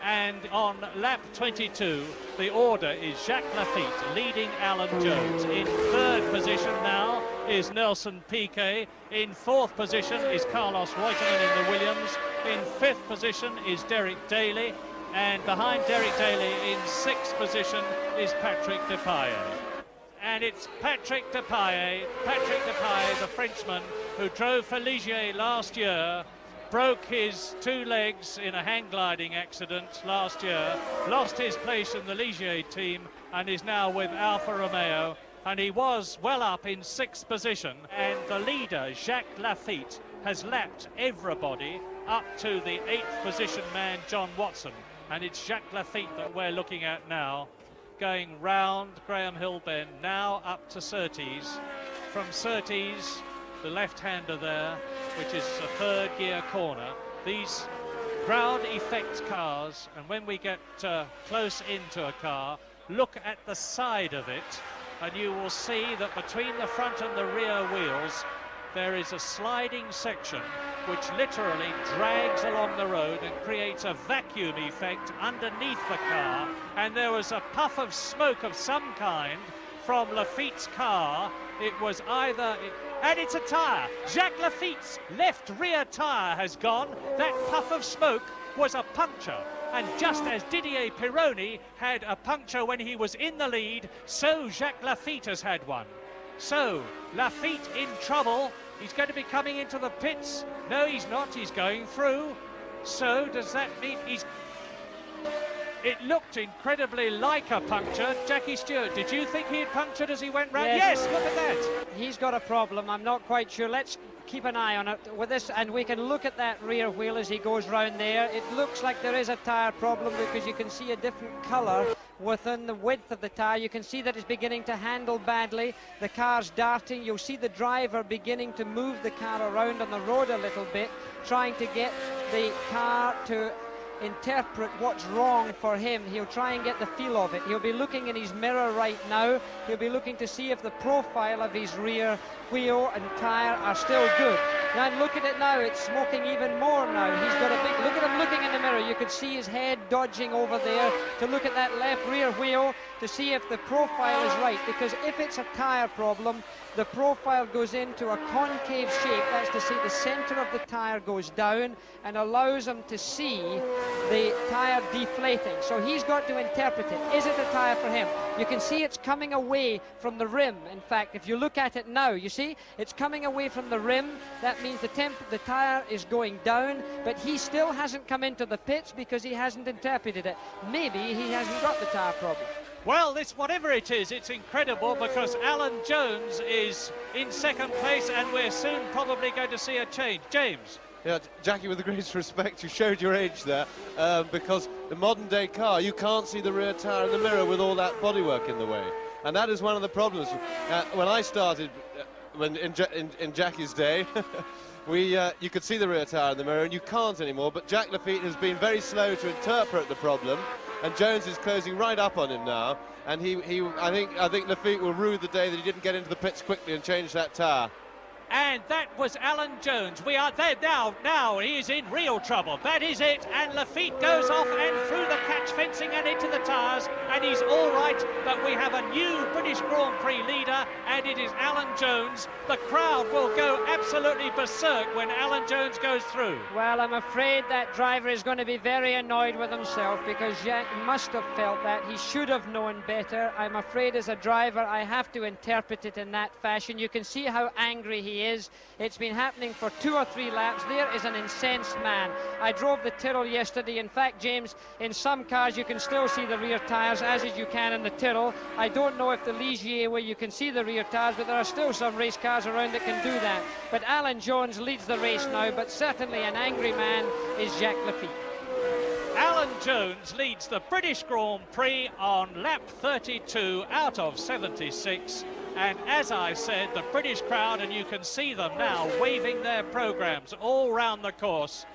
And on lap 22, the order is Jacques Laffite leading Alan Jones. In third position now is Nelson Piquet. In fourth position is Carlos Reutemann in the Williams. In fifth position is Derek Daly. And behind Derek Daly in sixth position is Patrick Depailler. And it's Patrick Depailler, the Frenchman, who drove for Ligier last year, broke his two legs in a hang gliding accident last year, lost his place in the Ligier team, and is now with Alfa Romeo. And he was well up in sixth position. And the leader, Jacques Laffite, has lapped everybody up to the eighth position man, John Watson. And it's Jacques Laffite that we're looking at now, going round Graham Hill Bend, now up to Surtees. From Surtees, the left-hander there, which is a third gear corner. These ground effect cars, and when we get close into a car, look at the side of it, and you will see that between the front and the rear wheels, there is a sliding section which literally drags along the road and creates a vacuum effect underneath the car. And there was a puff of smoke of some kind from Laffite's car. It was either... And it's a tyre. Jacques Laffite's left rear tyre has gone. That puff of smoke was a puncture. And just as Didier Pironi had a puncture when he was in the lead, so Jacques Laffite has had one. So, Laffite in trouble. He's going to be coming into the pits. No, he's not. He's going through. So, does that mean he's... It looked incredibly like a puncture. Jackie Stewart, did you think he had punctured as he went round? Yes, look at that. He's got a problem. I'm not quite sure. Let's keep an eye on it with this, and we can look at that rear wheel as he goes round there. It looks like there is a tyre problem because you can see a different colour within the width of the tyre. You can see that it's beginning to handle badly. The car's darting. You'll see the driver beginning to move the car around on the road a little bit, trying to get the car to interpret what's wrong for him. He'll try and get the feel of it. He'll be looking in his mirror right now. He'll be looking to see if the profile of his rear wheel and tyre are still good. Now look at it now, it's smoking even more now. He's got a big, look at him looking in the mirror. You could see his head dodging over there to look at that left rear wheel to see if the profile is right, because if it's a tyre problem, the profile goes into a concave shape. That's to say the center of the tyre goes down and allows him to see the tyre deflating. So he's got to interpret it. Is it a tyre for him? You can see it's coming away from the rim. In fact, if you look at it now, you see it's coming away from the rim. That means the tyre is going down, but he still hasn't come into the pits because he hasn't interpreted it. Maybe he hasn't got the tyre problem. Well, this, whatever it is, it's incredible because Alan Jones is in second place and we're soon probably going to see a change. James. Yeah, Jackie, with the greatest respect, you showed your age there, because the modern-day car, you can't see the rear tyre in the mirror with all that bodywork in the way. And that is one of the problems. When I started, in Jackie's day, you could see the rear tyre in the mirror, and you can't anymore. But Jacques Laffite has been very slow to interpret the problem, and Jones is closing right up on him now. And I think Laffite will rue the day that he didn't get into the pits quickly and change that tyre. And that was Alan Jones. We are there now. Now he is in real trouble. That is it. And Laffite goes off and through the catch fencing and into the tyres. And he's all right. But we have a new British Grand Prix leader. And it is Alan Jones. The crowd will go absolutely berserk when Alan Jones goes through. Well, I'm afraid that driver is going to be very annoyed with himself because Jacques must have felt that. He should have known better. I'm afraid as a driver, I have to interpret it in that fashion. You can see how angry he is. It's been happening for 2 or 3 laps. There is an incensed man. I drove the Tyrrell yesterday. In fact, James, in some cars you can still see the rear tyres as you can in the Tyrrell. I don't know if the Ligier where you can see the rear tyres, but there are still some race cars around that can do that. But Alan Jones leads the race now, but certainly an angry man is Jacques Laffite. Alan Jones leads the British Grand Prix on lap 32 out of 76. And as I said, the British crowd, and you can see them now waving their programmes all round the course.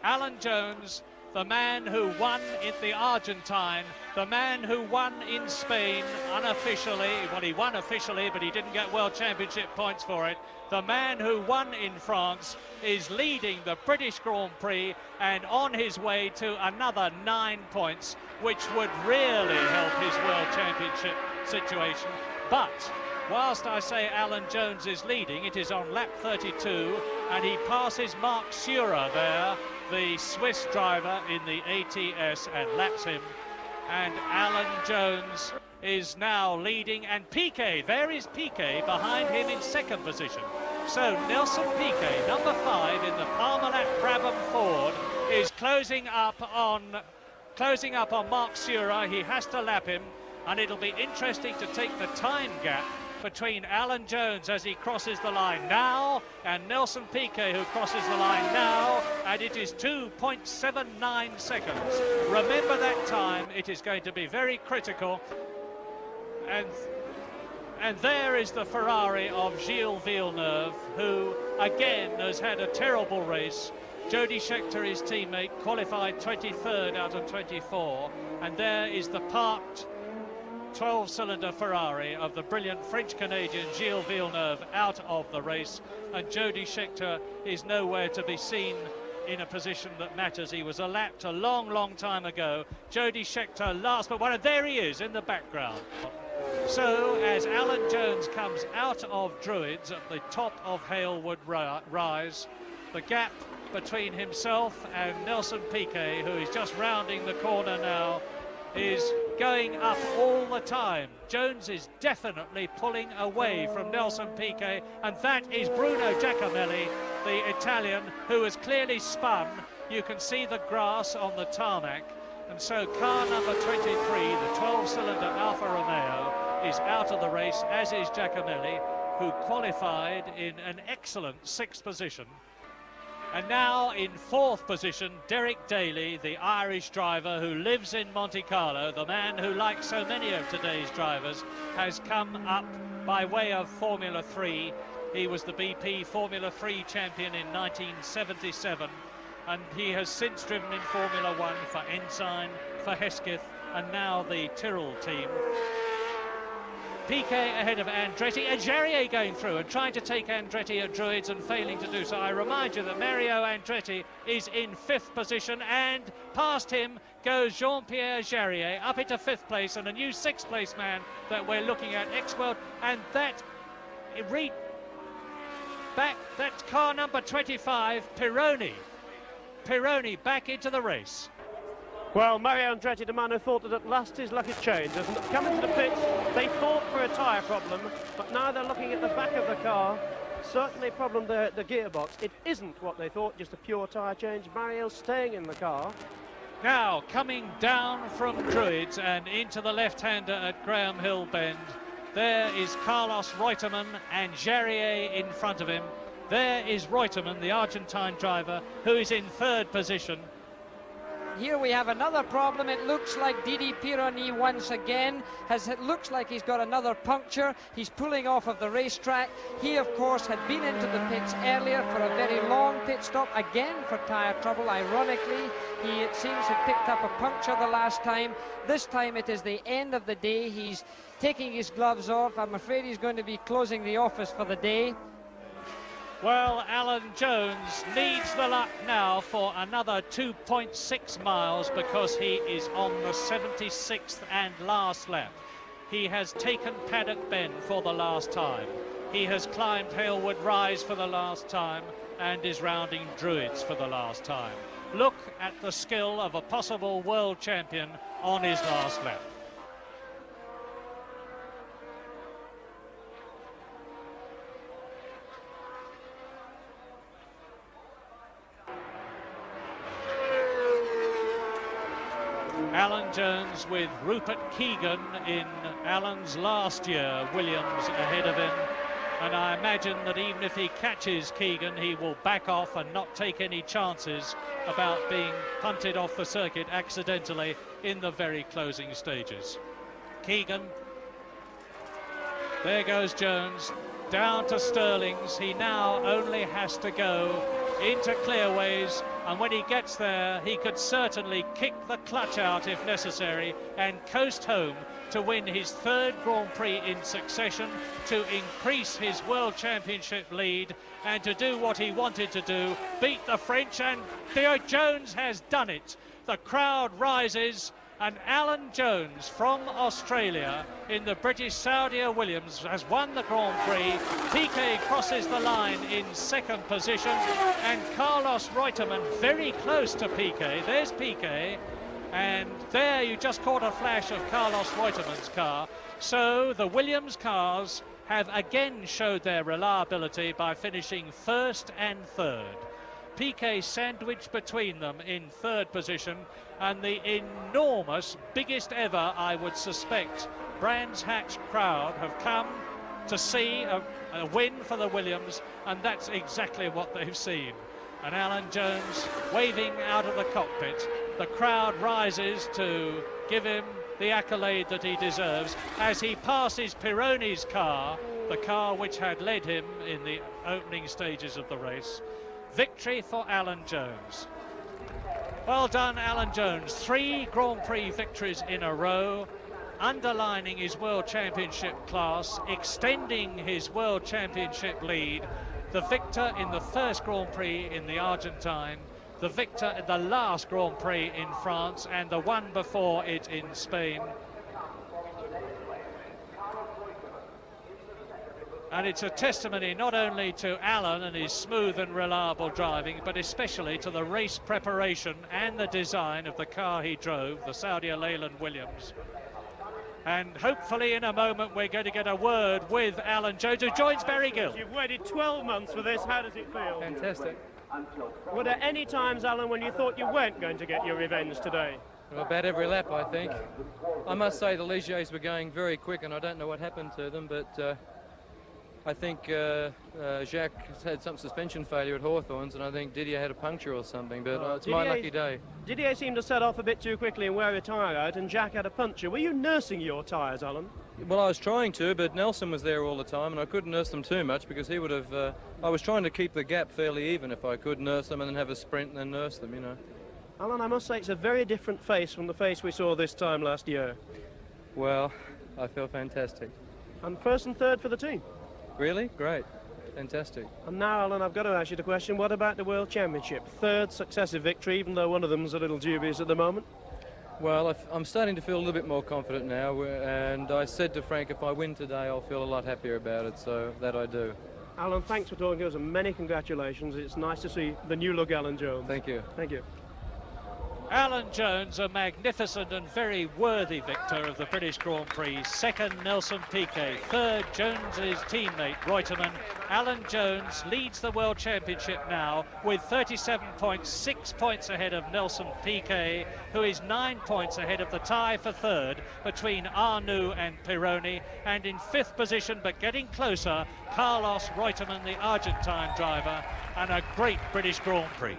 Alan Jones, the man who won in the Argentine, the man who won in Spain unofficially, well, he won officially, but he didn't get World Championship points for it. The man who won in France is leading the British Grand Prix and on his way to another 9 points, which would really help his World Championship situation. But whilst I say Alan Jones is leading, it is on lap 32, and he passes Mark Surer there, the Swiss driver in the ATS, and laps him. And Alan Jones is now leading, and Piquet, there is Piquet behind him in second position. So Nelson Piquet, number 5 in the Parmalat Brabham Ford, is closing up on Mark Surer. He has to lap him, and it'll be interesting to take the time gap between Alan Jones as he crosses the line now and Nelson Piquet, who crosses the line now, and it is 2.79 seconds. Remember that time, it is going to be very critical. And there is the Ferrari of Gilles Villeneuve, who again has had a terrible race. Jody Scheckter, his teammate, qualified 23rd out of 24, and there is the parked 12-cylinder Ferrari of the brilliant French-Canadian Gilles Villeneuve out of the race, and Jody Scheckter is nowhere to be seen in a position that matters. He was lapped a long time ago. Jody Scheckter last but one, and there he is in the background. So as Alan Jones comes out of Druids at the top of Halewood Rise, the gap between himself and Nelson Piquet, who is just rounding the corner now, is going up all the time. Jones is definitely pulling away from Nelson Piquet, and that is Bruno Giacomelli, the Italian, who has clearly spun. You can see the grass on the tarmac, and so car number 23, the 12-cylinder Alfa Romeo, is out of the race, as is Giacomelli, who qualified in an excellent 6th position. And now in 4th position, Derek Daly, the Irish driver who lives in Monte Carlo, the man who, like so many of today's drivers, has come up by way of Formula 3. He was the BP Formula 3 champion in 1977, and he has since driven in Formula 1 for Ensign, for Hesketh, and now the Tyrrell team. Piquet ahead of Andretti, and Jarier going through and trying to take Andretti at Druids and failing to do so. I remind you that Mario Andretti is in 5th position, and past him goes Jean-Pierre Jarier up into 5th place, and a new 6th place man that we're looking at, ex-world, and that's car number 25, Pironi back into the race. Well, Mario Andretti, the man who thought that at last his luck had changed, has come into the pits. They thought for a tyre problem, but now they're looking at the back of the car. Certainly problem the gearbox. It isn't what they thought, just a pure tyre change. Mario's staying in the car. Now, coming down from Druids and into the left-hander at Graham Hill Bend, there is Carlos Reutemann and Jarier in front of him. There is Reutemann, the Argentine driver, who is in 3rd position. Here we have another problem. It looks like Didi Pironi once again it looks like he's got another puncture. He's pulling off of the racetrack. He, of course, had been into the pits earlier for a very long pit stop, again for tyre trouble. Ironically, he, it seems, had picked up a puncture the last time. This time it is the end of the day. He's taking his gloves off. I'm afraid he's going to be closing the office for the day. Well, Alan Jones needs the luck now for another 2.6 miles because he is on the 76th and last lap. He has taken Paddock Bend for the last time. He has climbed Halewood Rise for the last time and is rounding Druids for the last time. Look at the skill of a possible world champion on his last lap. Alan Jones with Rupert Keegan in Alan's last year, Williams ahead of him, and I imagine that even if he catches Keegan, he will back off and not take any chances about being punted off the circuit accidentally in the very closing stages. Keegan, there goes Jones, down to Stirling's. He now only has to go into Clearways and when he gets there, he could certainly kick the clutch out if necessary and coast home to win his third Grand Prix in succession, to increase his World Championship lead and to do what he wanted to do, beat the French, and Theo Jones has done it. The crowd rises, and Alan Jones from Australia in the British Saudia Williams has won the Grand Prix. Piquet crosses the line in second position, and Carlos Reutemann very close to Piquet. There's Piquet, and there you just caught a flash of Carlos Reutemann's car. So the Williams cars have again showed their reliability by finishing first and third. Piquet sandwiched between them in third position, and the enormous, biggest ever, I would suspect, Brands Hatch crowd have come to see a win for the Williams, and that's exactly what they've seen. And Alan Jones waving out of the cockpit. The crowd rises to give him the accolade that he deserves as he passes Pironi's car, the car which had led him in the opening stages of the race. Victory for Alan Jones. Well done, Alan Jones. 3 Grand Prix victories in a row, underlining his World Championship class, extending his World Championship lead. The victor in the first Grand Prix in the Argentine, the victor at the last Grand Prix in France, and the one before it in Spain. And it's a testimony not only to Alan and his smooth and reliable driving, but especially to the race preparation and the design of the car he drove, the Saudia Leyland Williams. And hopefully in a moment we're going to get a word with Alan Jones, who joins Barry Gill. You've waited 12 months for this. How does it feel? Fantastic. Were there any times, Alan, when you thought you weren't going to get your revenge today? Well, about every lap, I think. I must say the Ligiers were going very quick, and I don't know what happened to them, but I think Jacques has had some suspension failure at Hawthorns, and I think Didier had a puncture or something, but it's my lucky day. Didier seemed to set off a bit too quickly and wear a tyre out, and Jacques had a puncture. Were you nursing your tyres, Alan? Well, I was trying to, but Nelson was there all the time, and I couldn't nurse them too much because he would have... I was trying to keep the gap fairly even if I could nurse them and then have a sprint and then nurse them, you know. Alan, I must say it's a very different face from the face we saw this time last year. Well, I feel fantastic. And first and third for the team. Really? Great. Fantastic. And now, Alan, I've got to ask you the question, what about the World Championship? Third successive victory, even though one of them's a little dubious at the moment. Well, I'm starting to feel a little bit more confident now, and I said to Frank, if I win today, I'll feel a lot happier about it, so that I do. Alan, thanks for talking to us, and many congratulations. It's nice to see the new look Alan Jones. Thank you. Thank you. Alan Jones, a magnificent and very worthy victor of the British Grand Prix. Second, Nelson Piquet. Third, Jones's teammate, Reutemann. Alan Jones leads the World Championship now with 37 points, 6 points ahead of Nelson Piquet, who is 9 points ahead of the tie for third between Arnoux and Pironi. And in fifth position, but getting closer, Carlos Reutemann, the Argentine driver, and a great British Grand Prix.